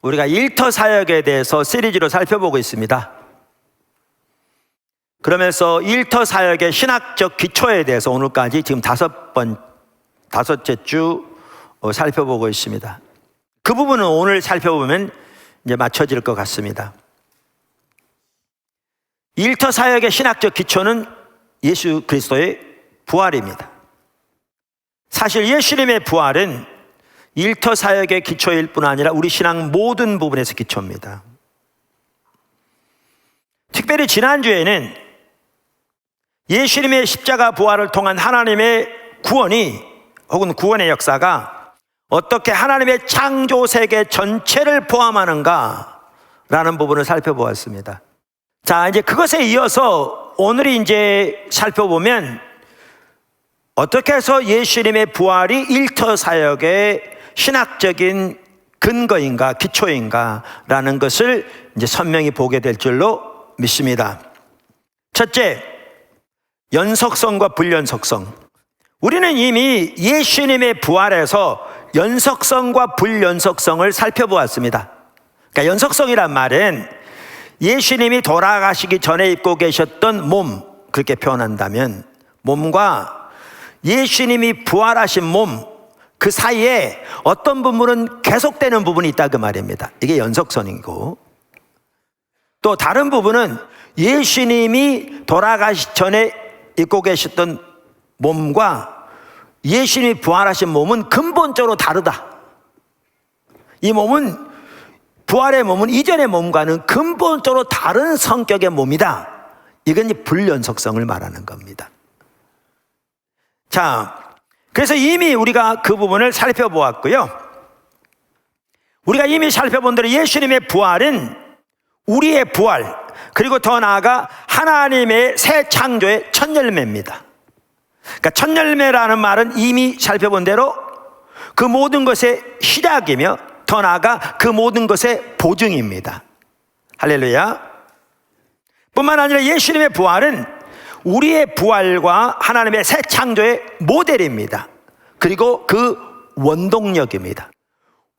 우리가 일터 사역에 대해서 시리즈로 살펴보고 있습니다. 그러면서 일터 사역의 신학적 기초에 대해서 오늘까지 지금 다섯째 주 살펴보고 있습니다. 그 부분은 오늘 살펴보면 이제 맞춰질 것 같습니다. 일터 사역의 신학적 기초는 예수 그리스도의 부활입니다. 사실 예수님의 부활은 일터 사역의 기초일 뿐 아니라 우리 신앙 모든 부분에서 기초입니다. 특별히 지난주에는 예수님의 십자가 부활을 통한 하나님의 구원이 혹은 구원의 역사가 어떻게 하나님의 창조 세계 전체를 포함하는가 라는 부분을 살펴보았습니다. 자, 이제 그것에 이어서 오늘이 이제 살펴보면 어떻게 해서 예수님의 부활이 일터 사역의 신학적인 근거인가 기초인가 라는 것을 이제 선명히 보게 될 줄로 믿습니다. 첫째, 연속성과 불연속성. 우리는 이미 예수님의 부활에서 연속성과 불연속성을 살펴보았습니다. 그러니까 연속성이란 말은 예수님이 돌아가시기 전에 입고 계셨던 몸, 그렇게 표현한다면 몸과 예수님이 부활하신 몸, 그 사이에 어떤 부분은 계속되는 부분이 있다 그 말입니다. 이게 연속성이고, 또 다른 부분은 예수님이 돌아가시기 전에 입고 계셨던 몸과 예수님이 부활하신 몸은 근본적으로 다르다. 이 몸은, 부활의 몸은 이전의 몸과는 근본적으로 다른 성격의 몸이다. 이건 불연속성을 말하는 겁니다. 자, 그래서 이미 우리가 그 부분을 살펴보았고요. 우리가 이미 살펴본 대로 예수님의 부활은 우리의 부활, 그리고 더 나아가 하나님의 새 창조의 첫 열매입니다. 그러니까 첫 열매라는 말은 이미 살펴본 대로 그 모든 것의 시작이며 더 나아가 그 모든 것의 보증입니다. 할렐루야. 뿐만 아니라 예수님의 부활은 우리의 부활과 하나님의 새 창조의 모델입니다. 그리고 그 원동력입니다.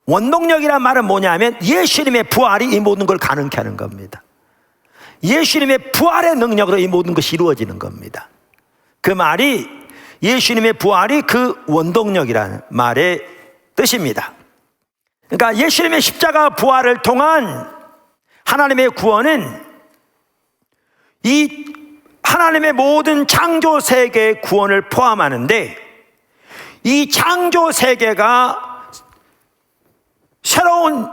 원동력이란 말은 뭐냐면 예수님의 부활이 이 모든 걸 가능케 하는 겁니다. 예수님의 부활의 능력으로 이 모든 것이 이루어지는 겁니다. 그 말이 예수님의 부활이 그 원동력이라는 말의 뜻입니다. 그러니까 예수님의 십자가 부활을 통한 하나님의 구원은 이 하나님의 모든 창조 세계의 구원을 포함하는데, 이 창조 세계가 새로운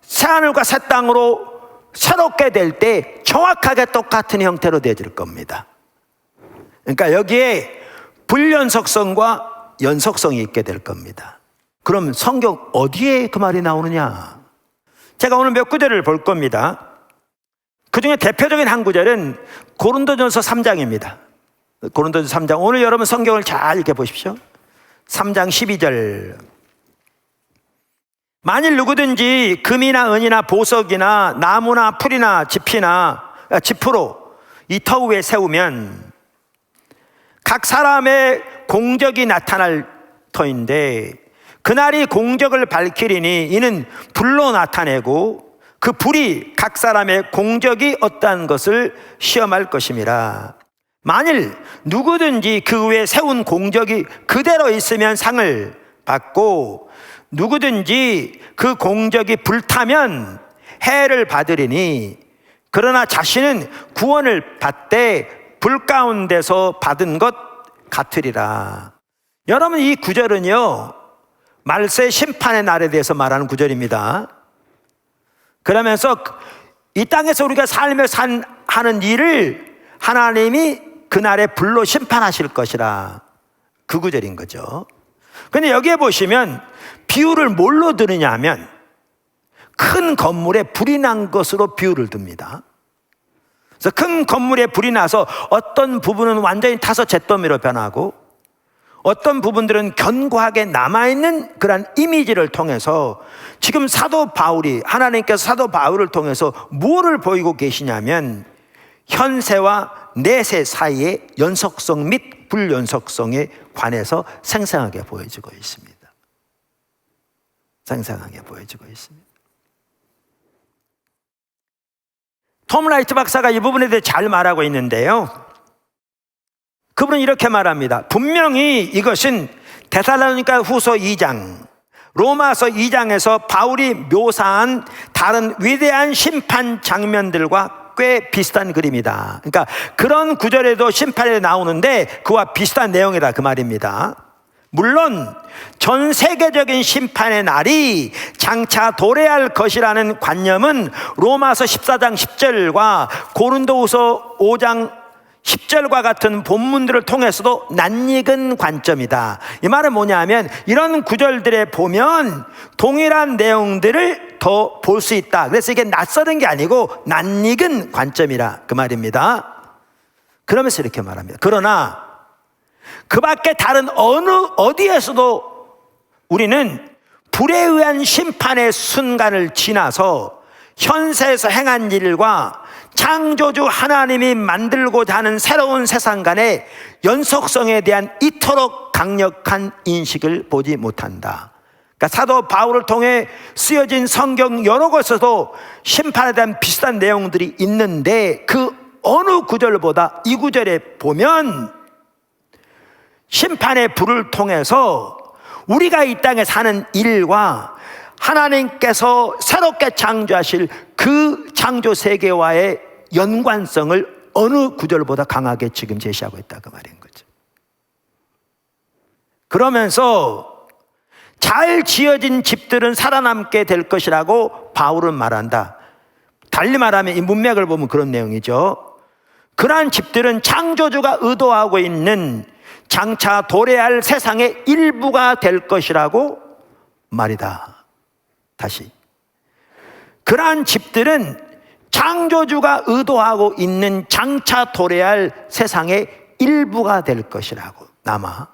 새하늘과 새 땅으로 새롭게 될 때 정확하게 똑같은 형태로 되어질 겁니다. 그러니까 여기에 불연속성과 연속성이 있게 될 겁니다. 그럼 성경 어디에 그 말이 나오느냐? 제가 오늘 몇 구절을 볼 겁니다. 그 중에 대표적인 한 구절은 고린도전서 3장입니다. 고린도전서 3장. 오늘 여러분 성경을 잘 읽어보십시오. 3장 12절. 만일 누구든지 금이나 은이나 보석이나 나무나 풀이나 지프로 이 터 위에 세우면 각 사람의 공적이 나타날 터인데 그날이 공적을 밝히리니 이는 불로 나타내고 그 불이 각 사람의 공적이 어떠한 것을 시험할 것임이라. 만일 누구든지 그 위에 세운 공적이 그대로 있으면 상을 받고 누구든지 그 공적이 불타면 해를 받으리니 그러나 자신은 구원을 받되 불 가운데서 받은 것 같으리라. 여러분, 이 구절은요 말세 심판의 날에 대해서 말하는 구절입니다. 그러면서 이 땅에서 우리가 살면서 하는 일을 하나님이 그날에 불로 심판하실 것이라, 그 구절인 거죠. 근데 여기에 보시면 비유를 뭘로 드느냐 하면 큰 건물에 불이 난 것으로 비유를 듭니다. 그래서 큰 건물에 불이 나서 어떤 부분은 완전히 타서 잿더미로 변하고 어떤 부분들은 견고하게 남아있는 그런 이미지를 통해서 지금 사도 바울이, 하나님께서 사도 바울을 통해서 무엇을 보이고 계시냐면 현세와 내세 사이의 연속성 및 불연속성에 관해서 생생하게 보여지고 있습니다. 생생하게 보여지고 있습니다. 톰 라이트 박사가 이 부분에 대해 잘 말하고 있는데요. 그분은 이렇게 말합니다. 분명히 이것은 데살로니가 후서 2장, 로마서 2장에서 바울이 묘사한 다른 위대한 심판 장면들과 꽤 비슷한 그림이다. 그러니까 그런 구절에도 심판이 나오는데 그와 비슷한 내용이다, 그 말입니다. 물론 전 세계적인 심판의 날이 장차 도래할 것이라는 관념은 로마서 14장 10절과 고린도후서 5장 10절과 같은 본문들을 통해서도 낯익은 관점이다. 이 말은 뭐냐면 이런 구절들에 보면 동일한 내용들을 더 볼 수 있다. 그래서 이게 낯설은 게 아니고 낯익은 관점이라 그 말입니다. 그러면서 이렇게 말합니다. 그러나 그 밖에 다른 어디에서도 우리는 불에 의한 심판의 순간을 지나서 현세에서 행한 일과 창조주 하나님이 만들고자 하는 새로운 세상 간의 연속성에 대한 이토록 강력한 인식을 보지 못한다. 그러니까 사도 바울을 통해 쓰여진 성경 여러 곳에서도 심판에 대한 비슷한 내용들이 있는데 그 어느 구절보다 이 구절에 보면 심판의 불을 통해서 우리가 이 땅에 사는 일과 하나님께서 새롭게 창조하실 그 창조 세계와의 연관성을 어느 구절보다 강하게 지금 제시하고 있다, 그 말인 거죠. 그러면서 잘 지어진 집들은 살아남게 될 것이라고 바울은 말한다. 달리 말하면 이 문맥을 보면 그런 내용이죠. 그러한 집들은 창조주가 의도하고 있는 장차 도래할 세상의 일부가 될 것이라고 말이다. 다시, 그러한 집들은 창조주가 의도하고 있는 장차 도래할 세상의 일부가 될 것이라고, 남아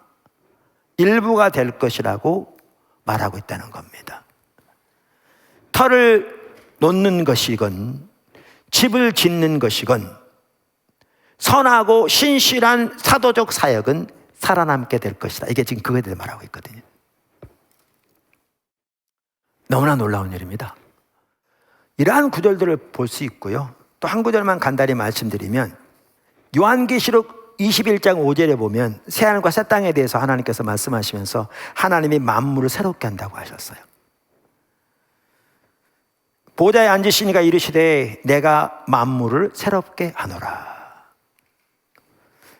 일부가 될 것이라고 말하고 있다는 겁니다. 터를 놓는 것이건 집을 짓는 것이건 선하고 신실한 사도적 사역은 살아남게 될 것이다. 이게 지금 그거에 대해 말하고 있거든요. 너무나 놀라운 일입니다. 이러한 구절들을 볼 수 있고요. 또 한 구절만 간단히 말씀드리면 요한계시록 21장 5절에 보면 새하늘과 새 땅에 대해서 하나님께서 말씀하시면서 하나님이 만물을 새롭게 한다고 하셨어요. 보좌에 앉으시니가 이르시되 내가 만물을 새롭게 하노라.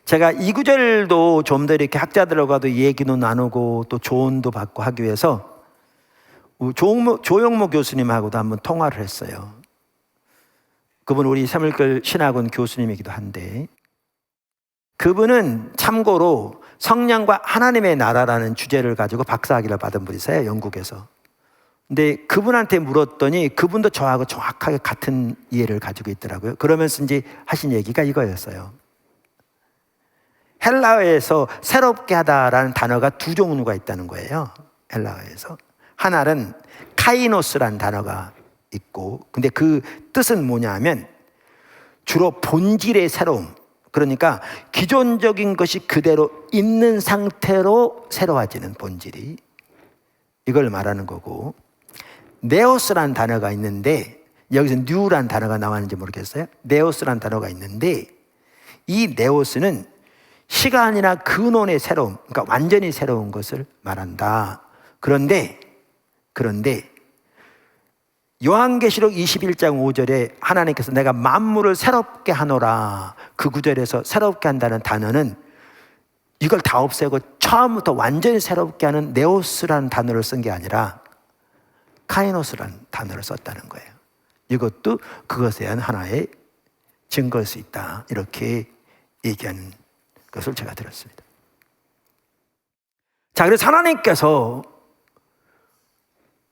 제가 이 구절도 좀 더 이렇게 학자들과도 얘기도 나누고 또 조언도 받고 하기 위해서 조영모 교수님하고도 한번 통화를 했어요. 그분 우리 사물글 신학원 교수님이기도 한데, 그분은 참고로 성령과 하나님의 나라라는 주제를 가지고 박사학위를 받은 분이세요, 영국에서. 근데 그분한테 물었더니 그분도 저하고 정확하게 같은 이해를 가지고 있더라고요. 그러면서 이제 하신 얘기가 이거였어요. 헬라어에서 새롭게 하다라는 단어가 두 종류가 있다는 거예요. 헬라어에서 하나는 카이노스라는 단어가 있고, 근데 그 뜻은 뭐냐면 주로 본질의 새로움, 그러니까 기존적인 것이 그대로 있는 상태로 새로워지는 본질이, 이걸 말하는 거고, 네오스라는 단어가 있는데 여기서 뉴라는 단어가 나왔는지 모르겠어요. 네오스라는 단어가 있는데 이 네오스는 시간이나 근원의 새로움, 그러니까 완전히 새로운 것을 말한다. 그런데 요한계시록 21장 5절에 하나님께서 내가 만물을 새롭게 하노라, 그 구절에서 새롭게 한다는 단어는 이걸 다 없애고 처음부터 완전히 새롭게 하는 네오스라는 단어를 쓴 게 아니라 카이노스라는 단어를 썼다는 거예요. 이것도 그것에 대한 하나의 증거일 수 있다, 이렇게 얘기하는 것을 제가 들었습니다. 자, 그래서 하나님께서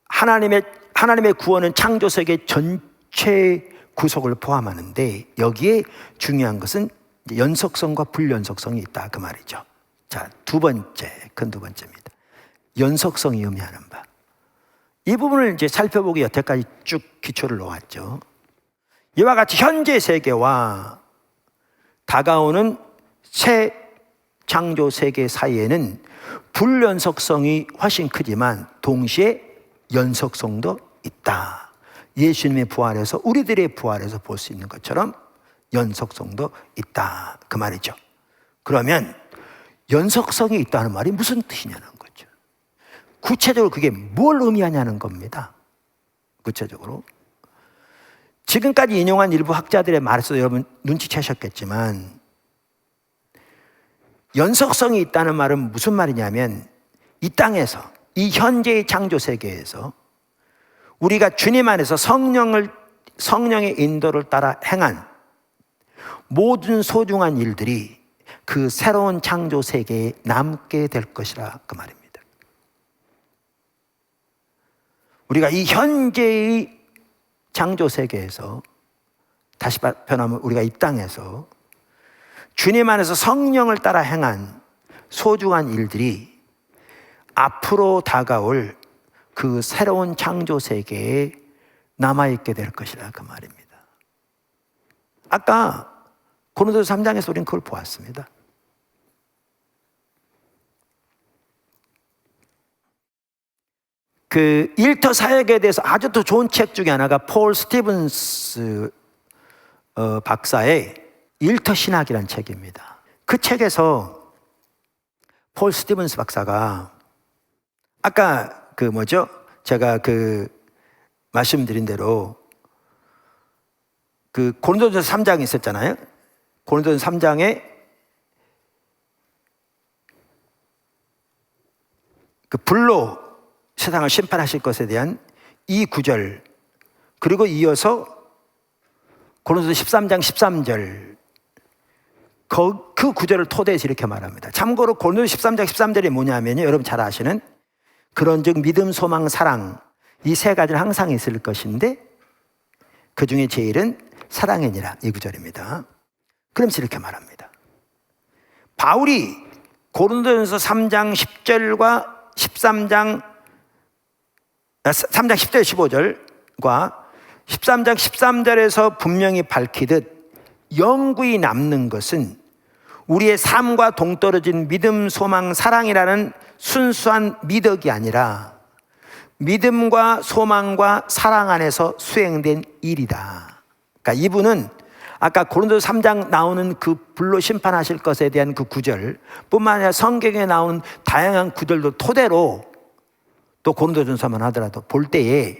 하나님의 구원은 창조세계 전체 구속을 포함하는데 여기에 중요한 것은 연속성과 불연속성이 있다, 그 말이죠. 자, 큰 두 번째입니다. 연속성이 의미하는 바. 이 부분을 이제 살펴보기 여태까지 쭉 기초를 놓았죠. 이와 같이 현재 세계와 다가오는 새 창조 세계 사이에는 불연속성이 훨씬 크지만 동시에 연속성도 있다. 예수님의 부활에서 우리들의 부활에서 볼 수 있는 것처럼 연속성도 있다 그 말이죠. 그러면 연속성이 있다는 말이 무슨 뜻이냐는 거죠. 구체적으로 그게 뭘 의미하냐는 겁니다. 구체적으로 지금까지 인용한 일부 학자들의 말에서 여러분 눈치채셨겠지만, 연속성이 있다는 말은 무슨 말이냐면, 이 땅에서, 이 현재의 창조 세계에서 우리가 주님 안에서 성령의 인도를 따라 행한 모든 소중한 일들이 그 새로운 창조 세계에 남게 될 것이라 그 말입니다. 우리가 이 현재의 창조 세계에서, 다시 표현하면 우리가 이 땅에서 주님 안에서 성령을 따라 행한 소중한 일들이 앞으로 다가올 그 새로운 창조 세계에 남아있게 될 것이라 그 말입니다. 아까 고린도서 3장에서 우리는 그걸 보았습니다. 그 일터 사역에 대해서 아주 또 좋은 책 중에 하나가 폴 스티븐스 박사의 일터 신학이라는 책입니다. 그 책에서 폴 스티븐스 박사가 아까 제가 말씀드린 대로 그 고린도전서 3장이 있었잖아요. 고린도전서 3장에 그 불로 세상을 심판하실 것에 대한 이 구절, 그리고 이어서 고린도서 13장 13절 그 구절을 토대해서 이렇게 말합니다. 참고로 고린도서 13장 13절이 뭐냐면요, 여러분 잘 아시는 그런즉 믿음, 소망, 사랑, 이 세 가지는 항상 있을 것인데 그 중에 제일은 사랑이니라, 이 구절입니다. 그러면서 이렇게 말합니다. 바울이 고린도전서 3장 10절과 3장 10절 15절과 13장 13절에서 분명히 밝히듯 영구히 남는 것은 우리의 삶과 동떨어진 믿음, 소망, 사랑이라는 순수한 미덕이 아니라 믿음과 소망과 사랑 안에서 수행된 일이다. 그러니까 이분은 아까 고린도서 3장 나오는 그 불로 심판하실 것에 대한 그 구절 뿐만 아니라 성경에 나오는 다양한 구절도 토대로 또 고린도전서만 하더라도 볼 때에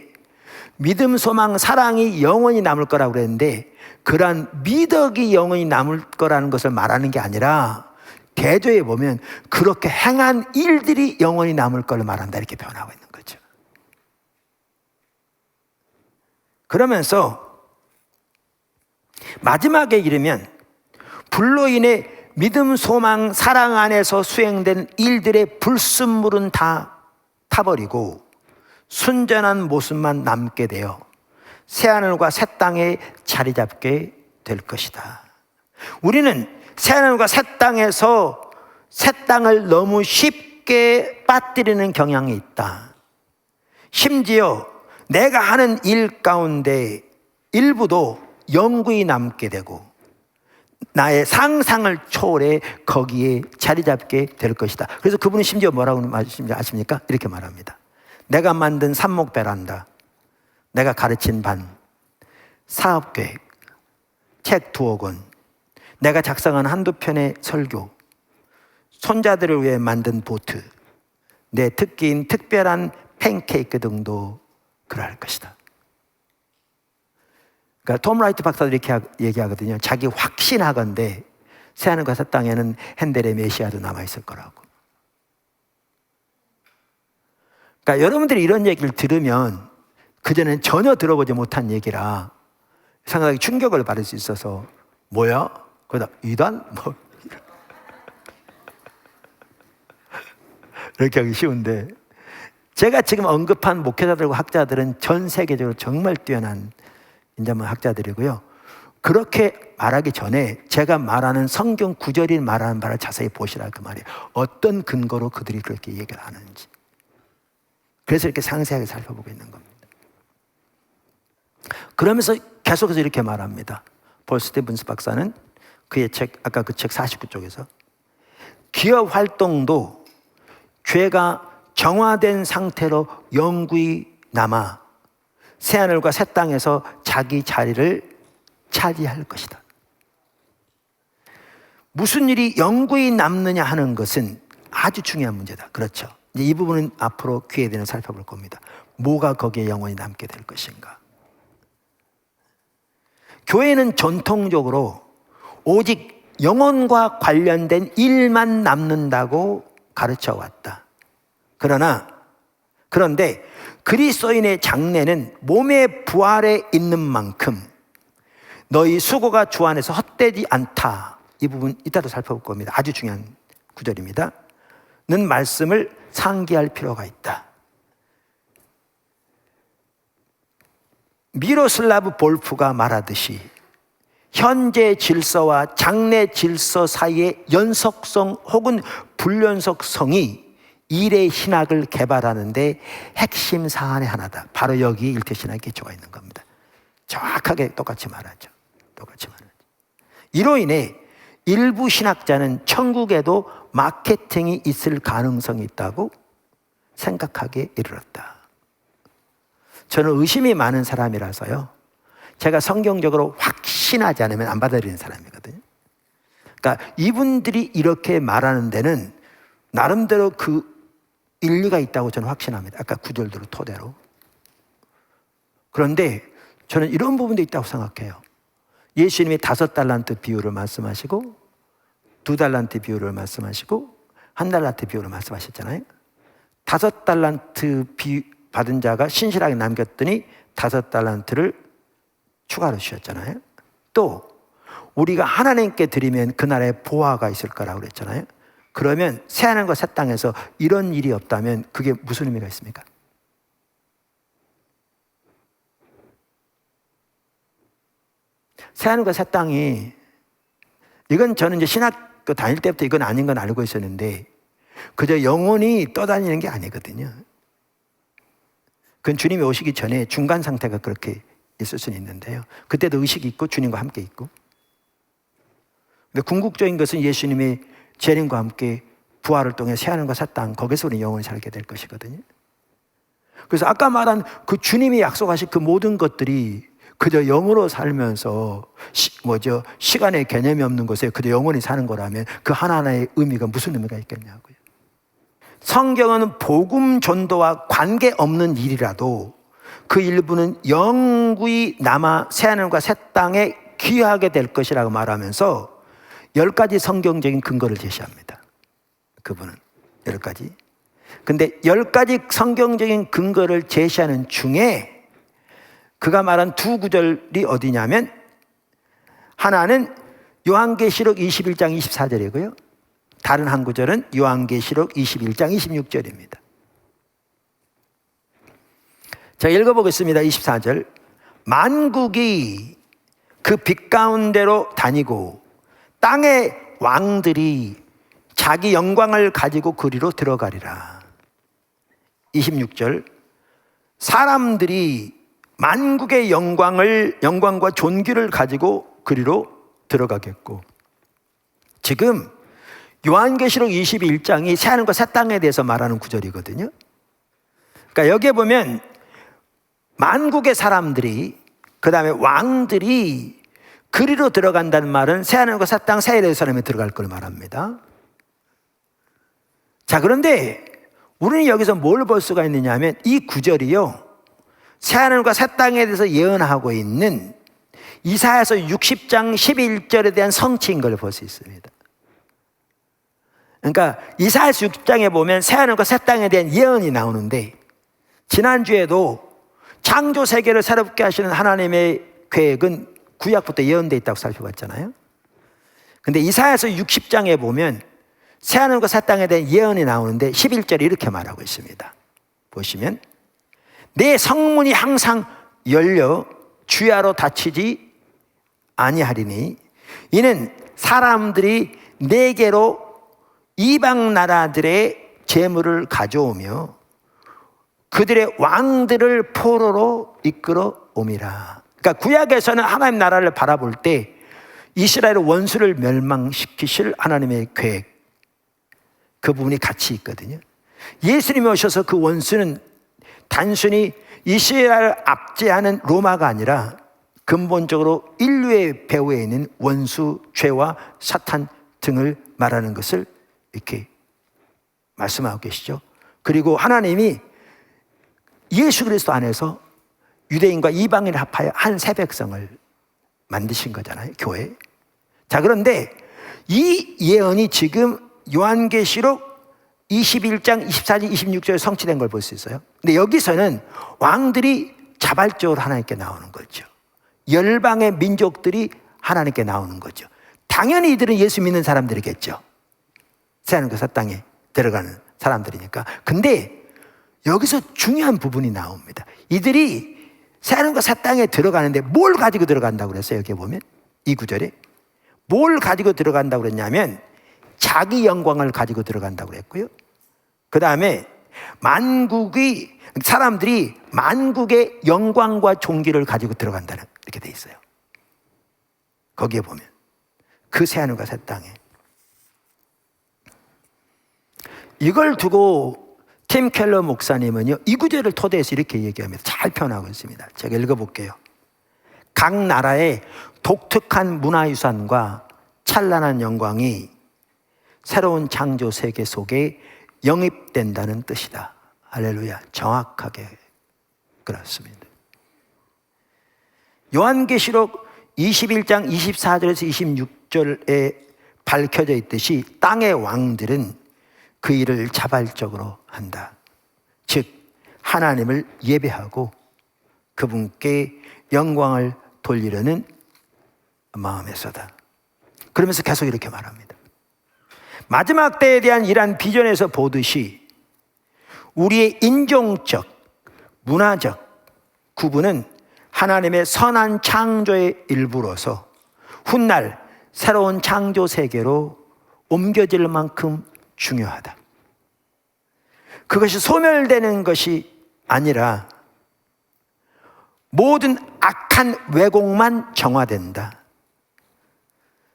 믿음, 소망, 사랑이 영원히 남을 거라고 그랬는데, 그러한 미덕이 영원히 남을 거라는 것을 말하는 게 아니라 대조에 보면 그렇게 행한 일들이 영원히 남을 걸 말한다, 이렇게 표현하고 있는 거죠. 그러면서 마지막에 이르면 불로 인해 믿음, 소망, 사랑 안에서 수행된 일들의 불순물은 다 타버리고 순전한 모습만 남게 되어 새하늘과 새 땅에 자리 잡게 될 것이다. 우리는 새하늘과 새 땅에서 새 땅을 너무 쉽게 빠뜨리는 경향이 있다. 심지어 내가 하는 일 가운데 일부도 영구히 남게 되고 나의 상상을 초월해 거기에 자리 잡게 될 것이다. 그래서 그분은 심지어 뭐라고 아십니까? 이렇게 말합니다. 내가 만든 삽목 베란다, 내가 가르친 반, 사업계획, 책 2억 권, 내가 작성한 한두 편의 설교, 손자들을 위해 만든 보트, 내 특기인 특별한 팬케이크 등도 그럴 것이다. 그러니까 톰 라이트 박사도 이렇게 얘기하거든요. 자기 확신하건대 새하늘과 새 땅에는 핸델의 메시아도 남아있을 거라고. 그러니까 여러분들이 이런 얘기를 들으면 그전엔 전혀 들어보지 못한 얘기라 상당히 충격을 받을 수 있어서 뭐야? 그러다 이단? 뭐 이렇게 하기 쉬운데, 제가 지금 언급한 목회자들과 학자들은 전 세계적으로 정말 뛰어난 인자만 학자들이고요. 그렇게 말하기 전에 제가 말하는 성경 구절이 말하는 바를 자세히 보시라 그 말이에요. 어떤 근거로 그들이 그렇게 얘기를 하는지. 그래서 이렇게 상세하게 살펴보고 있는 겁니다. 그러면서 계속해서 이렇게 말합니다. 폴 스티븐스 박사는 그의 책, 아까 그 책 49쪽에서 기업 활동도 죄가 정화된 상태로 영구히 남아 새하늘과 새 땅에서 자기 자리를 차지할 것이다. 무슨 일이 영구히 남느냐 하는 것은 아주 중요한 문제다. 그렇죠. 이제 이 부분은 앞으로 기회 되면 살펴볼 겁니다. 뭐가 거기에 영원히 남게 될 것인가. 교회는 전통적으로 오직 영혼과 관련된 일만 남는다고 가르쳐 왔다. 그런데 그리스도인의 장래는 몸의 부활에 있는 만큼 너희 수고가 주 안에서 헛되지 않다. 이 부분 이따도 살펴볼 겁니다. 아주 중요한 구절입니다. 는 말씀을 상기할 필요가 있다. 미로슬라브 볼프가 말하듯이 현재 질서와 장래 질서 사이의 연속성 혹은 불연속성이 일의 신학을 개발하는 데 핵심 사안의 하나다. 바로 여기 일태신학의 기초가 있는 겁니다. 정확하게 똑같이 말하죠. 이로 인해 일부 신학자는 천국에도 마케팅이 있을 가능성이 있다고 생각하기에 이르렀다. 저는 의심이 많은 사람이라서요, 제가 성경적으로 확신하지 않으면 안 받아들이는 사람이거든요. 그러니까 이분들이 이렇게 말하는 데는 나름대로 그 일리가 있다고 저는 확신합니다. 아까 구절대로 토대로. 그런데 저는 이런 부분도 있다고 생각해요. 예수님이 5달란트 비유를 말씀하시고 2달란트 비유를 말씀하시고 1달란트 비유를 말씀하셨잖아요. 5달란트 받은 자가 신실하게 남겼더니 5달란트를 추가로 주셨잖아요. 또 우리가 하나님께 드리면 그날에 보화가 있을 거라고 그랬잖아요. 그러면 새하늘과 새 땅에서 이런 일이 없다면 그게 무슨 의미가 있습니까? 새하늘과 새 땅이, 이건 저는 이제 신학교 다닐 때부터 이건 아닌 건 알고 있었는데 그저 영혼이 떠다니는 게 아니거든요. 그건 주님이 오시기 전에 중간 상태가 그렇게 있을 수는 있는데요. 그때도 의식이 있고 주님과 함께 있고. 근데 궁극적인 것은 예수님이 재림과 함께 부활을 통해 새하늘과 새 땅, 거기서 우리 영원히 살게 될 것이거든요. 그래서 아까 말한 그 주님이 약속하신 그 모든 것들이 그저 영으로 살면서 시간의 개념이 없는 곳에 그저 영원히 사는 거라면 그 하나하나의 의미가 무슨 의미가 있겠냐고요. 성경은 복음 전도와 관계없는 일이라도 그 일부는 영구히 남아 새하늘과 새 땅에 귀하게 될 것이라고 말하면서 10가지 성경적인 근거를 제시합니다. 그분은 10가지. 근데 10가지 성경적인 근거를 제시하는 중에 그가 말한 2구절이 어디냐면, 하나는 요한계시록 21장 24절이고요. 다른 한 구절은 요한계시록 21장 26절입니다. 자, 읽어보겠습니다. 24절. 만국이 그 빛 가운데로 다니고 땅의 왕들이 자기 영광을 가지고 그리로 들어가리라. 26절. 사람들이 만국의 영광과 존귀를 가지고 그리로 들어가겠고. 지금 요한계시록 21장이 새하늘과 새 땅에 대해서 말하는 구절이거든요. 그러니까 여기에 보면 만국의 사람들이, 그 다음에 왕들이 그리로 들어간다는 말은 새하늘과 새 땅 사이에 사람이 들어갈 걸 말합니다. 자, 그런데 우리는 여기서 뭘 볼 수가 있느냐 하면 이 구절이요, 새하늘과 새 땅에 대해서 예언하고 있는 이사야서 60장 11절에 대한 성취인 걸 볼 수 있습니다. 그러니까 이사야서 60장에 보면 새하늘과 새 땅에 대한 예언이 나오는데, 지난주에도 창조 세계를 새롭게 하시는 하나님의 계획은 구약부터 예언되어 있다고 살펴봤잖아요. 근데 이사야서 60장에 보면 새하늘과 새 땅에 대한 예언이 나오는데 11절에 이렇게 말하고 있습니다. 보시면, 내 성문이 항상 열려 주야로 닫히지 아니하리니 이는 사람들이 내게로 이방 나라들의 재물을 가져오며 그들의 왕들을 포로로 이끌어 옴이라. 그러니까 구약에서는 하나님 나라를 바라볼 때 이스라엘의 원수를 멸망시키실 하나님의 계획, 그 부분이 같이 있거든요. 예수님이 오셔서 그 원수는 단순히 이스라엘을 압제하는 로마가 아니라 근본적으로 인류의 배후에 있는 원수, 죄와 사탄 등을 말하는 것을 이렇게 말씀하고 계시죠. 그리고 하나님이 예수 그리스도 안에서 유대인과 이방인을 합하여 한 새 백성을 만드신 거잖아요, 교회. 자, 그런데 이 예언이 지금 요한계시록 21장 24절 26절에 성취된 걸 볼 수 있어요. 근데 여기서는 왕들이 자발적으로 하나님께 나오는 거죠. 열방의 민족들이 하나님께 나오는 거죠. 당연히 이들은 예수 믿는 사람들이겠죠. 새하늘과 새 땅에 들어가는 사람들이니까. 근데 여기서 중요한 부분이 나옵니다. 이들이 새하늘과 새 땅에 들어가는데 뭘 가지고 들어간다고 그랬어요? 여기 보면 이 구절에 뭘 가지고 들어간다고 그랬냐면 자기 영광을 가지고 들어간다고 그랬고요. 그 다음에 만국이 사람들이 만국의 영광과 존귀를 가지고 들어간다는 이렇게 돼 있어요. 거기에 보면 그 새하늘과 새 땅에 이걸 두고 팀 켈러 목사님은요 이 구절을 토대해서 이렇게 얘기하면서 잘 표현하고 있습니다. 제가 읽어볼게요. 각 나라의 독특한 문화유산과 찬란한 영광이 새로운 창조 세계 속에 영입된다는 뜻이다. 할렐루야. 정확하게 그렇습니다. 요한계시록 21장 24절에서 26절에 밝혀져 있듯이 땅의 왕들은 그 일을 자발적으로 한다. 즉 하나님을 예배하고 그분께 영광을 돌리려는 마음에서다. 그러면서 계속 이렇게 말합니다. 마지막 때에 대한 이러한 비전에서 보듯이 우리의 인종적, 문화적 구분은 하나님의 선한 창조의 일부로서 훗날 새로운 창조 세계로 옮겨질 만큼 중요하다. 그것이 소멸되는 것이 아니라 모든 악한 왜곡만 정화된다.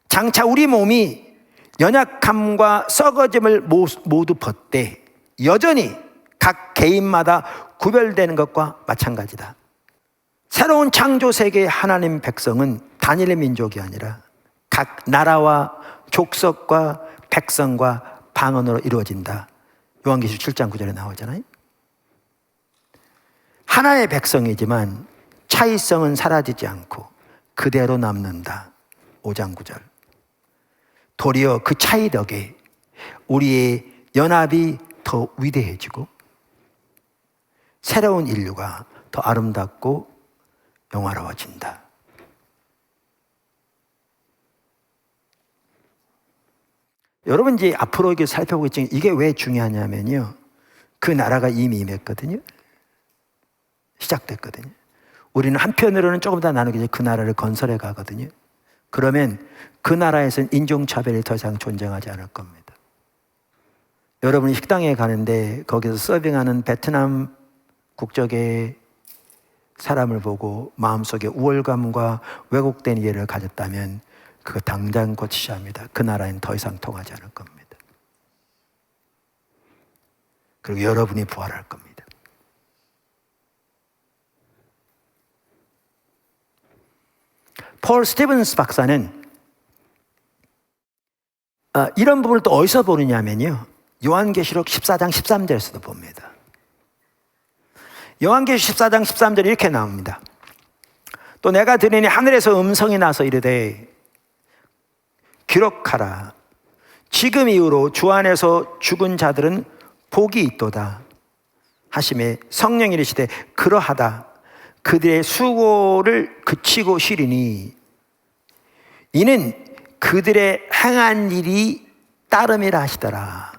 장차 우리 몸이 연약함과 썩어짐을 모두 벗되 여전히 각 개인마다 구별되는 것과 마찬가지다. 새로운 창조 세계의 하나님 백성은 단일의 민족이 아니라 각 나라와 족속과 백성과 방언으로 이루어진다. 요한계시록 7장 9절에 나오잖아요. 하나의 백성이지만 차이성은 사라지지 않고 그대로 남는다. 5장 9절. 도리어 그 차이 덕에 우리의 연합이 더 위대해지고 새로운 인류가 더 아름답고 영화로워진다. 여러분 이제 앞으로 이게 살펴보겠지만 이게 왜 중요하냐면요. 그 나라가 이미 임했거든요. 시작됐거든요. 우리는 한편으로는 조금 더 나누게 그 나라를 건설해 가거든요. 그러면 그 나라에서는 인종차별이 더 이상 존재하지 않을 겁니다. 여러분이 식당에 가는데 거기서 서빙하는 베트남 국적의 사람을 보고 마음속에 우월감과 왜곡된 이해를 가졌다면 그거 당장 고치셔야 합니다. 그 나라엔 더 이상 통하지 않을 겁니다. 그리고 여러분이 부활할 겁니다. 폴 스티븐스 박사는 이런 부분을 또 어디서 보느냐면요. 요한계시록 14장 13절에서도 봅니다. 요한계시록 14장 13절에 이렇게 나옵니다. 또 내가 들으니 하늘에서 음성이 나서 이르되 기록하라. 지금 이후로 주 안에서 죽은 자들은 복이 있도다 하심에 성령이 이르시되 그러하다. 그들의 수고를 그치고 쉬리니 이는 그들의 행한 일이 따름이라 하시더라.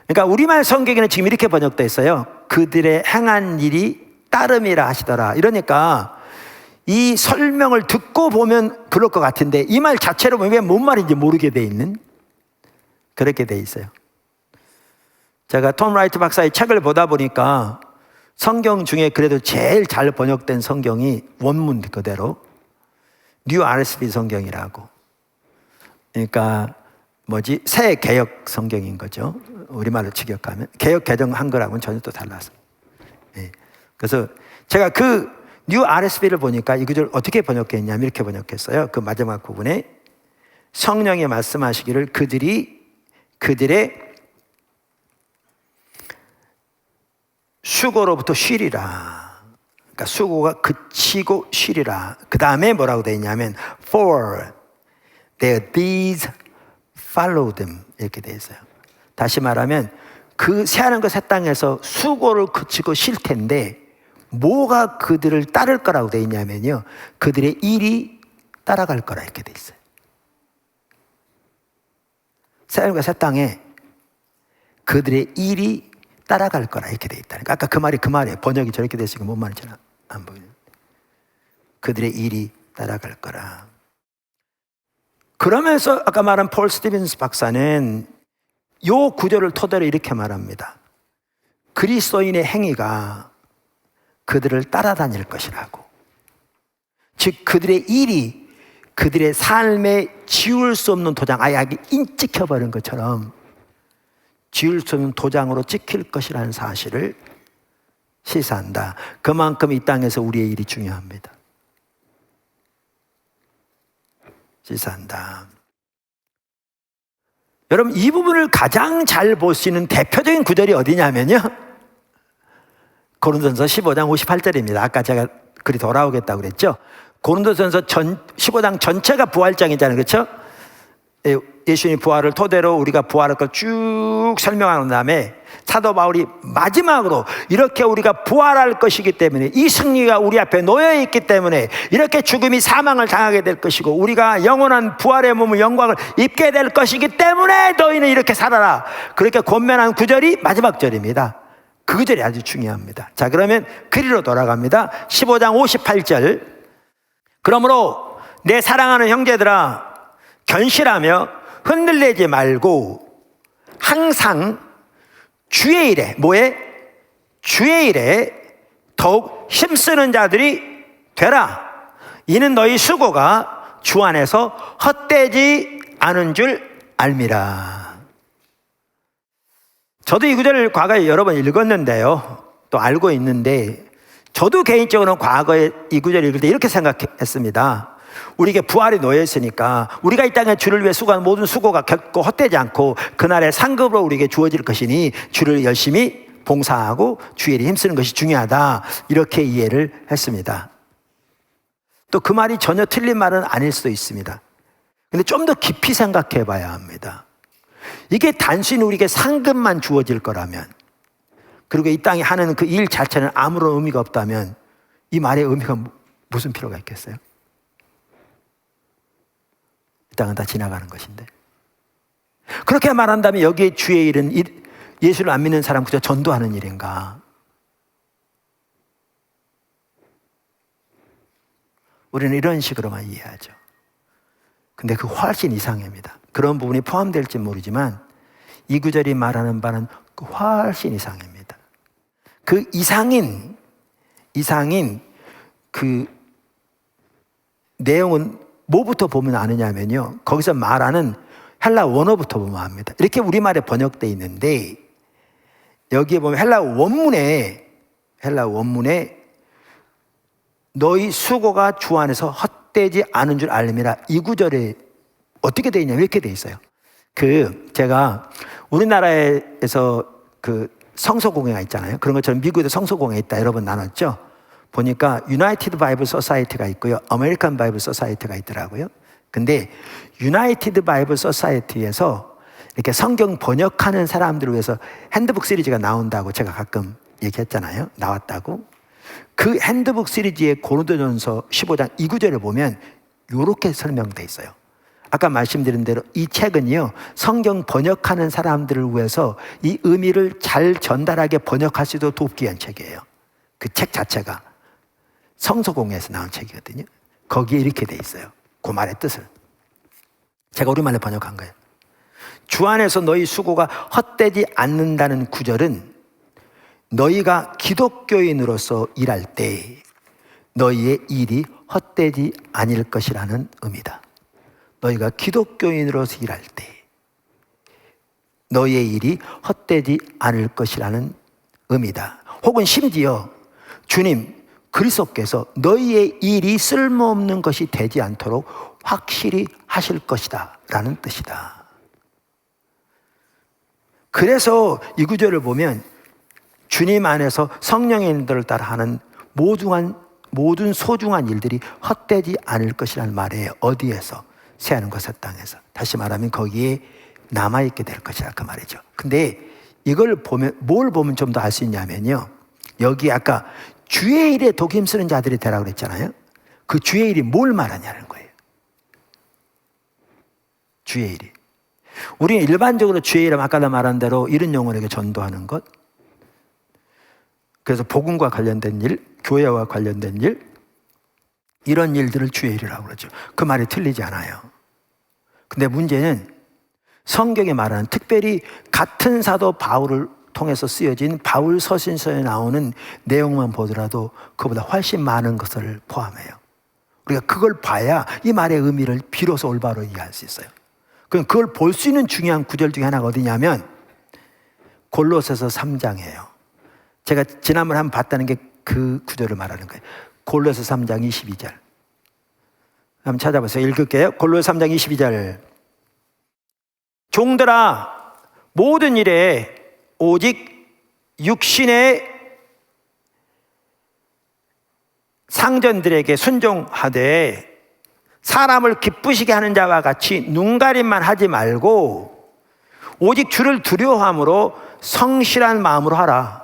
그러니까 우리말 성경에는 지금 이렇게 번역되어 있어요. 그들의 행한 일이 따름이라 하시더라. 이러니까 이 설명을 듣고 보면 그럴 것 같은데 이 말 자체로 보면 왜 뭔 말인지 모르게 돼 있는 그렇게 돼 있어요. 제가 톰 라이트 박사의 책을 보다 보니까 성경 중에 그래도 제일 잘 번역된 성경이 원문 그대로 뉴 RSV 성경이라고. 그러니까 새 개역 성경인 거죠. 우리말로 직역하면 개역 개정 한글하고는 전혀 또 달라서. 네. 그래서 제가 그 뉴 RSV를 보니까 이 구절 어떻게 번역했냐면 이렇게 번역했어요. 그 마지막 부분에 성령이 말씀하시기를 그들의 수고로부터 쉬리라. 그러니까 수고가 그치고 쉬리라. 그 다음에 뭐라고 되어 있냐면 For their deeds follow them 이렇게 되어 있어요. 다시 말하면 그 새하는 그 새 땅에서 수고를 그치고 쉴 텐데 뭐가 그들을 따를 거라고 되어 있냐면요, 그들의 일이 따라갈 거라 이렇게 되어 있어요. 새하는 그 새 땅에 그들의 일이 따라갈 거라 이렇게 되어 있다니까. 아까 그 말이에요. 번역이 저렇게 됐으니까 뭔 말인지 안 보이는. 그들의 일이 따라갈 거라. 그러면서 아까 말한 폴 스티븐스 박사는 요 구절을 토대로 이렇게 말합니다. 그리스도인의 행위가 그들을 따라다닐 것이라고. 즉 그들의 일이 그들의 삶에 지울 수 없는 도장, 아예 찍혀버린 것처럼 지울 수 없는 도장으로 찍힐 것이라는 사실을 시사한다. 그만큼 이 땅에서 우리의 일이 중요합니다. 시사한다. 여러분, 이 부분을 가장 잘 볼 수 있는 대표적인 구절이 어디냐면요, 고린도전서 15장 58절입니다. 아까 제가 글이 돌아오겠다고 그랬죠. 고린도전서 15장 전체가 부활장이잖아요. 그렇죠? 예수님 부활을 토대로 우리가 부활할 걸 쭉 설명한 다음에 사도 바울이 마지막으로 이렇게 우리가 부활할 것이기 때문에, 이 승리가 우리 앞에 놓여 있기 때문에 이렇게 죽음이 사망을 당하게 될 것이고 우리가 영원한 부활의 몸을 영광을 입게 될 것이기 때문에 너희는 이렇게 살아라, 그렇게 권면한 구절이 마지막 절입니다. 그 구절이 아주 중요합니다. 자, 그러면 그리로 돌아갑니다. 15장 58절. 그러므로 내 사랑하는 형제들아, 견실하며 흔들리지 말고 항상 주의 일에, 뭐에? 주의 일에 더욱 힘쓰는 자들이 되라. 이는 너희 수고가 주 안에서 헛되지 않은 줄 알미라. 저도 이 구절을 과거에 여러 번 읽었는데요, 또 알고 있는데, 저도 개인적으로는 과거에 이 구절을 읽을 때 이렇게 생각했습니다. 우리에게 부활이 놓여 있으니까 우리가 이 땅에 주를 위해 수고하는 모든 수고가 결코 헛되지 않고 그날의 상급으로 우리에게 주어질 것이니 주를 열심히 봉사하고 주의 일에 힘쓰는 것이 중요하다, 이렇게 이해를 했습니다. 또 그 말이 전혀 틀린 말은 아닐 수도 있습니다. 근데 좀 더 깊이 생각해 봐야 합니다. 이게 단순히 우리에게 상급만 주어질 거라면, 그리고 이 땅에 하는 그 일 자체는 아무런 의미가 없다면 이 말의 의미가 무슨 필요가 있겠어요? 이 땅은 다 지나가는 것인데. 그렇게 말한다면 여기에 주의 일은 예수를 안 믿는 사람 그저 전도하는 일인가? 우리는 이런 식으로만 이해하죠. 근데 그 훨씬 이상입니다. 그런 부분이 포함될지 모르지만 이 구절이 말하는 바는 그 훨씬 이상입니다. 그 이상인 그 내용은 뭐부터 보면 아느냐면요, 거기서 말하는 헬라 원어부터 보면 압니다. 이렇게 우리말에 번역되어 있는데 여기에 보면 헬라 원문에 너희 수고가 주 안에서 헛되지 않은 줄 알미라, 이 구절에 어떻게 되어 있냐면 이렇게 되어 있어요. 제가 우리나라에서 성서공회가 있잖아요. 그런 것처럼 미국에도 성서공회 있다 여러 번 나눴죠. 보니까 유나이티드 바이블 소사이티가 있고요, 아메리칸 바이블 소사이티가 있더라고요. 근데 유나이티드 바이블 소사이티에서 이렇게 성경 번역하는 사람들을 위해서 핸드북 시리즈가 나온다고 제가 가끔 얘기했잖아요. 나왔다고. 그 핸드북 시리즈의 고린도전서 15장 2구절을 보면 이렇게 설명되어 있어요. 아까 말씀드린 대로 이 책은요, 성경 번역하는 사람들을 위해서 이 의미를 잘 전달하게 번역할 수 있도록 돕기 위한 책이에요. 그 책 자체가 성서공회에서 나온 책이거든요. 거기에 이렇게 돼 있어요. 그 말의 뜻을 제가 우리말로 번역한 거예요. 주 안에서 너희 수고가 헛되지 않는다는 구절은 너희가 기독교인으로서 일할 때 너희의 일이 헛되지 않을 것이라는 의미다. 너희가 기독교인으로서 일할 때 너희의 일이 헛되지 않을 것이라는 의미다. 혹은 심지어 주님 그리스도께서 너희의 일이 쓸모없는 것이 되지 않도록 확실히 하실 것이다 라는 뜻이다. 그래서 이 구절을 보면 주님 안에서 성령의 인도를 따라 하는 모든 소중한 일들이 헛되지 않을 것이라는 말이에요. 어디에서? 새하늘과 새 땅에서. 다시 말하면 거기에 남아있게 될 것이라 그 말이죠. 근데 이걸 보면 뭘 보면 좀 더 알 수 있냐면요, 여기 아까 주의 일에 독 힘쓰는 자들이 되라고 그랬잖아요. 그 주의 일이 뭘 말하냐는 거예요. 주의 일이. 우리는 일반적으로 주의 일은 아까 말한 대로 이런 영혼에게 전도하는 것, 그래서 복음과 관련된 일, 교회와 관련된 일, 이런 일들을 주의 일이라고 그러죠. 그 말이 틀리지 않아요. 근데 문제는 성경에 말하는, 특별히 같은 사도 바울을 통해서 쓰여진 바울 서신서에 나오는 내용만 보더라도 그보다 훨씬 많은 것을 포함해요. 우리가 그걸 봐야 이 말의 의미를 비로소 올바로 이해할 수 있어요. 그럼 그걸 볼 수 있는 중요한 구절 중에 하나가 어디냐면 골로새서 3장이에요. 제가 지난번에 한번 봤다는 게 그 구절을 말하는 거예요. 골로새 3장 22절. 한번 찾아보세요. 읽을게요. 골로새 3장 22절. 종들아, 모든 일에 오직 육신의 상전들에게 순종하되 사람을 기쁘시게 하는 자와 같이 눈가림만 하지 말고 오직 주를 두려워함으로 성실한 마음으로 하라.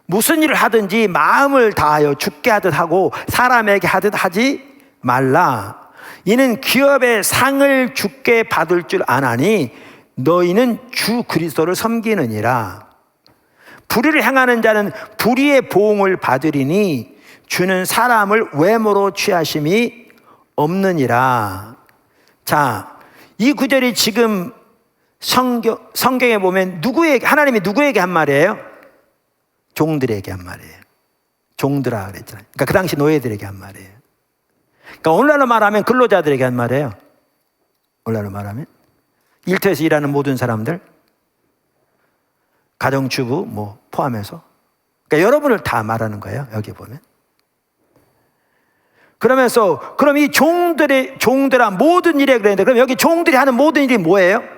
무슨 일을 하든지 마음을 다하여 주께 하듯 하고 사람에게 하듯 하지 말라. 이는 기업의 상을 주께 받을 줄 아나니 너희는 주 그리스도를 섬기느니라. 불의를 행하는 자는 불의의 보응을 받으리니 주는 사람을 외모로 취하심이 없느니라. 자, 이 구절이 지금 성경에 보면 하나님이 누구에게 한 말이에요? 종들에게 한 말이에요. 종들아 그랬잖아요. 그러니까 그 당시 노예들에게 한 말이에요. 그러니까 오늘날로 말하면 근로자들에게 한 말이에요. 오늘날로 말하면 일터에서 일하는 모든 사람들, 가정주부 뭐 포함해서, 그러니까 여러분을 다 말하는 거예요. 여기 보면. 그러면서 그럼 이 종들아 모든 일에 그랬는데, 그럼 여기 종들이 하는 모든 일이 뭐예요?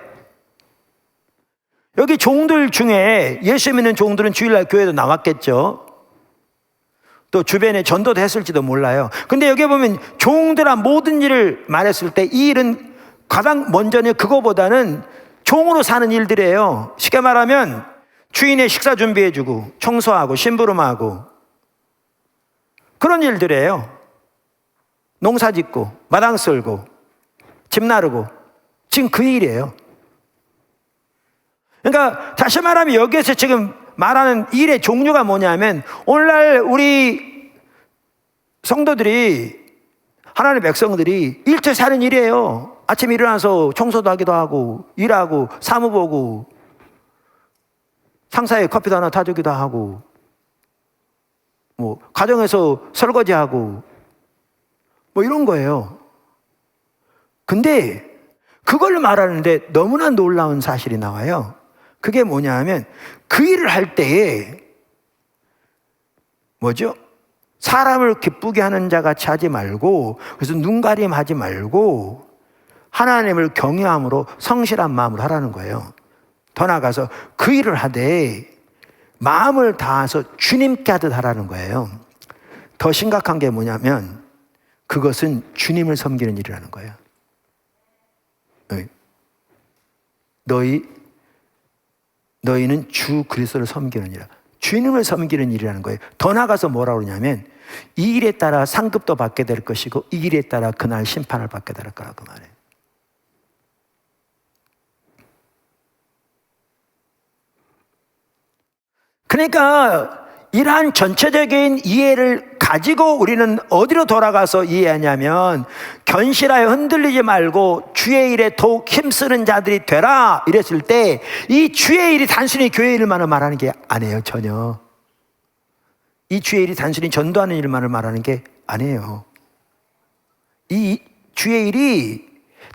여기 종들 중에 예수 믿는 종들은 주일날 교회도 나왔겠죠. 또 주변에 전도도 했을지도 몰라요. 근데 여기 보면 종들아 모든 일을 말했을 때 이 일은 가장 먼저는 그거보다는 종으로 사는 일들이에요. 쉽게 말하면 주인의 식사 준비해주고 청소하고 심부름하고 그런 일들이에요. 농사 짓고 마당 쓸고 집 나르고 지금 그 일이에요. 그러니까 다시 말하면 여기에서 지금 말하는 일의 종류가 뭐냐면, 오늘날 우리 성도들이, 하나님의 백성들이 일터에서 하는 일이에요. 아침에 일어나서 청소도 하기도 하고 일하고 사무 보고 상사에 커피도 하나 타주기도 하고 뭐 가정에서 설거지하고 뭐 이런 거예요. 근데 그걸 말하는데 너무나 놀라운 사실이 나와요. 그게 뭐냐 하면 그 일을 할 때에 뭐죠? 사람을 기쁘게 하는 자 같이 하지 말고, 그래서 눈가림 하지 말고 하나님을 경외함으로 성실한 마음으로 하라는 거예요. 더 나아가서 그 일을 하되 마음을 다해서 주님께 하듯 하라는 거예요. 더 심각한 게 뭐냐면 그것은 주님을 섬기는 일이라는 거예요. 너희는 주 그리스도를 섬기는 일이라. 주님을 섬기는 일이라는 거예요. 더 나아가서 뭐라고 그러냐면 이 일에 따라 상급도 받게 될 것이고 이 일에 따라 그날 심판을 받게 될 거라고 말해요. 그러니까 이러한 전체적인 이해를 가지고 우리는 어디로 돌아가서 이해하냐면, 견실하여 흔들리지 말고 주의 일에 더욱 힘쓰는 자들이 되라 이랬을 때 이 주의 일이 단순히 교회 일만을 말하는 게 아니에요. 전혀. 이 주의 일이 단순히 전도하는 일만을 말하는 게 아니에요. 이 주의 일이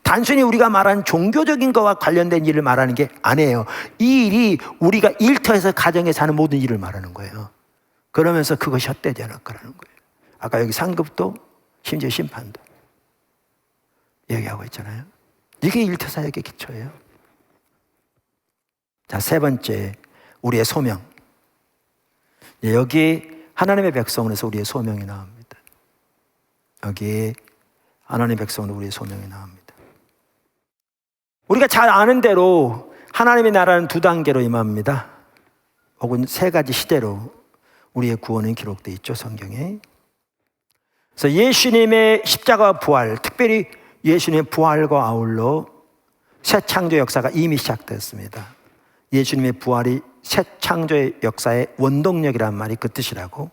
단순히 우리가 말하는 종교적인 것과 관련된 일을 말하는 게 아니에요. 이 일이 우리가 일터에서 가정에 사는 모든 일을 말하는 거예요. 그러면서 그것이 헛되지 않을 거라는 거예요. 아까 여기 상급도 심지어 심판도 얘기하고 있잖아요. 이게 일터사역의 기초예요. 자, 세 번째, 우리의 소명. 여기 하나님의 백성으로서 우리의 소명이 나옵니다. 여기 하나님의 백성으로 우리의 소명이 나옵니다. 우리가 잘 아는 대로 하나님의 나라는 두 단계로 임합니다. 혹은 세 가지 시대로 우리의 구원은 기록되어 있죠, 성경에. 그래서 예수님의 십자가 부활, 특별히 예수님의 부활과 아울러 새 창조 역사가 이미 시작됐습니다. 예수님의 부활이 새 창조의 역사의 원동력이라는 말이 그 뜻이라고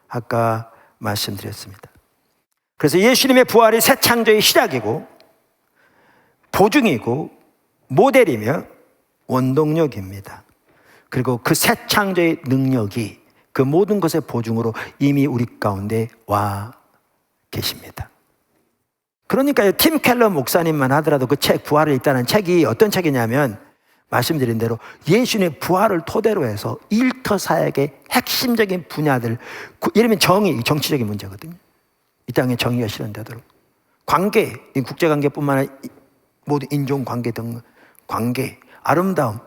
아까 말씀드렸습니다. 그래서 예수님의 부활이 새 창조의 시작이고 보증이고 모델이며 원동력입니다. 그리고 그 새 창조의 능력이 그 모든 것의 보증으로 이미 우리 가운데 와 계십니다. 그러니까 팀 켈러 목사님만 하더라도 그 책 부활을 읽다는 책이 어떤 책이냐면 말씀드린 대로 예수님의 부활을 토대로 해서 일터 사역의 핵심적인 분야들, 예를 들면 정의, 정치적인 문제거든요. 이 땅에 정의가 실현되도록 관계, 국제관계뿐만 아니라 모든 인종관계 등 관계, 아름다움,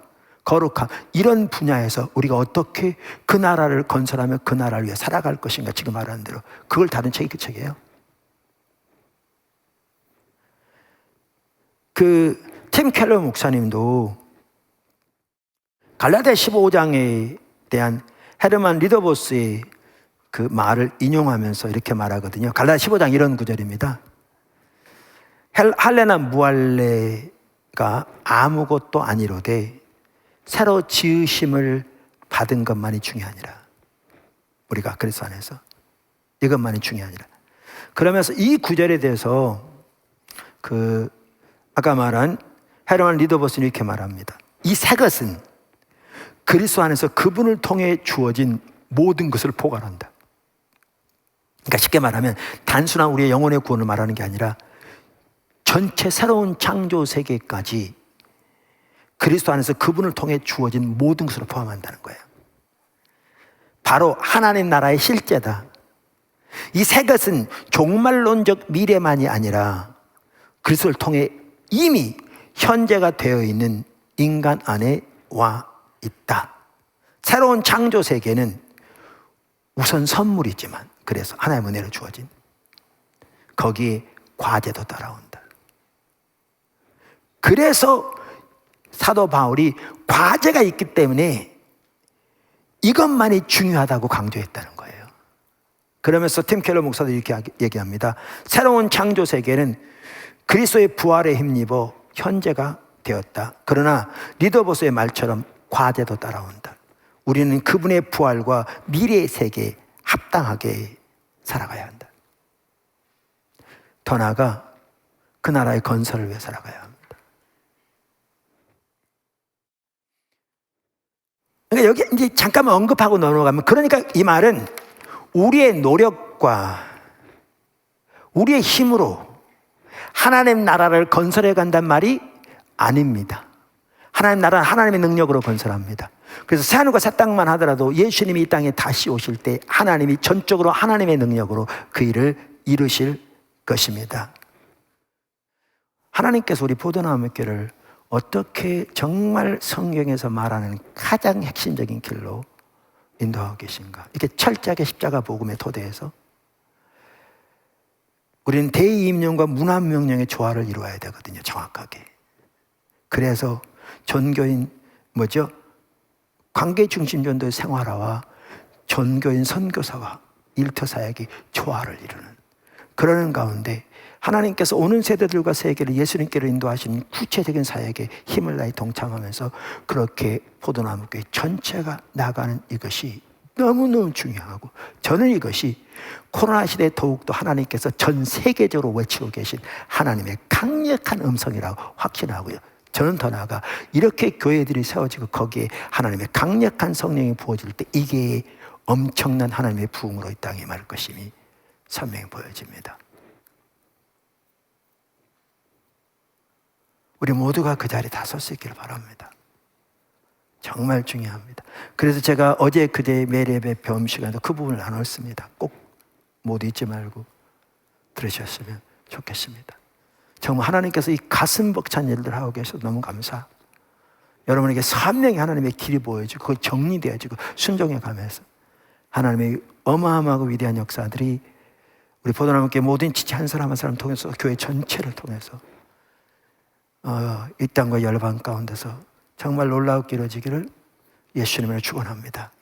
거룩함, 이런 분야에서 우리가 어떻게 그 나라를 건설하며 그 나라를 위해 살아갈 것인가, 지금 말하는 대로 그걸 다룬 책이 그 책이에요. 팀 켈러 목사님도 갈라디아 15장에 대한 헤르만 리더보스의 그 말을 인용하면서 이렇게 말하거든요. 갈라디아 15장 이런 구절입니다. 할례나 무할례가 아무것도 아니로되 새로 지으심을 받은 것만이 중요하니라. 우리가 그리스도 안에서 이것만이 중요하니라. 그러면서 이 구절에 대해서 아까 말한 헤르만 리더버스는 이렇게 말합니다. 이 새 것은 그리스도 안에서 그분을 통해 주어진 모든 것을 포괄한다. 그러니까 쉽게 말하면 단순한 우리의 영혼의 구원을 말하는 게 아니라 전체 새로운 창조 세계까지 그리스도 안에서 그분을 통해 주어진 모든 것을 포함한다는 거예요. 바로 하나님 나라의 실제다. 이 새 것은 종말론적 미래만이 아니라 그리스도를 통해 이미 현재가 되어 있는 인간 안에 와 있다. 새로운 창조 세계는 우선 선물이지만 그래서 하나님의 은혜로 주어진 거기에 과제도 따라온다. 그래서 사도 바울이 과제가 있기 때문에 이것만이 중요하다고 강조했다는 거예요. 그러면서 팀 켈러 목사도 이렇게 얘기합니다. 새로운 창조 세계는 그리스도의 부활에 힘입어 현재가 되었다. 그러나 리더보스의 말처럼 과제도 따라온다. 우리는 그분의 부활과 미래의 세계에 합당하게 살아가야 한다. 더 나아가 그 나라의 건설을 위해 살아가야 합니다. 그러니까 여기 이제 잠깐만 언급하고 넘어가면, 그러니까 이 말은 우리의 노력과 우리의 힘으로 하나님 나라를 건설해 간단 말이 아닙니다. 하나님 나라는 하나님의 능력으로 건설합니다. 그래서 새하늘과 새 땅만 하더라도 예수님이 이 땅에 다시 오실 때 하나님이 전적으로 하나님의 능력으로 그 일을 이루실 것입니다. 하나님께서 우리 포도나무교를 어떻게 정말 성경에서 말하는 가장 핵심적인 길로 인도하고 계신가? 이렇게 철저하게 십자가 복음의 토대에서 우리는 대의임령과 문화명령의 조화를 이루어야 되거든요, 정확하게. 그래서 전교인 관계중심전도의 생활화와 전교인 선교사와 일터사역이 조화를 이루는, 그러는 가운데 하나님께서 오는 세대들과 세계를 예수님께로 인도하시는 구체적인 사역에 힘을 다해 동참하면서 그렇게 포도나무교회 전체가 나가는 이것이 너무너무 중요하고, 저는 이것이 코로나 시대에 더욱더 하나님께서 전 세계적으로 외치고 계신 하나님의 강력한 음성이라고 확신하고요. 저는 더 나아가 이렇게 교회들이 세워지고 거기에 하나님의 강력한 성령이 부어질 때 이게 엄청난 하나님의 부흥으로 이 땅에 임할 것임이 선명히 보여집니다. 우리 모두가 그 자리에 다 설 수 있기를 바랍니다. 정말 중요합니다. 그래서 제가 어제 그제 매일 예배 배움 시간에도 그 부분을 나눴습니다. 꼭 못 잊지 말고 들으셨으면 좋겠습니다. 정말 하나님께서 이 가슴 벅찬 일들 하고 계셔서 너무 감사. 여러분에게 선명히 하나님의 길이 보여지고 그거 정리되어지고 순종해 가면서 하나님의 어마어마하고 위대한 역사들이 우리 포도나무교회 모든 지체 한 사람 한 사람 통해서 교회 전체를 통해서 이 땅과 열방 가운데서 정말 놀라웠게 이루어지기를 예수님을 축원합니다.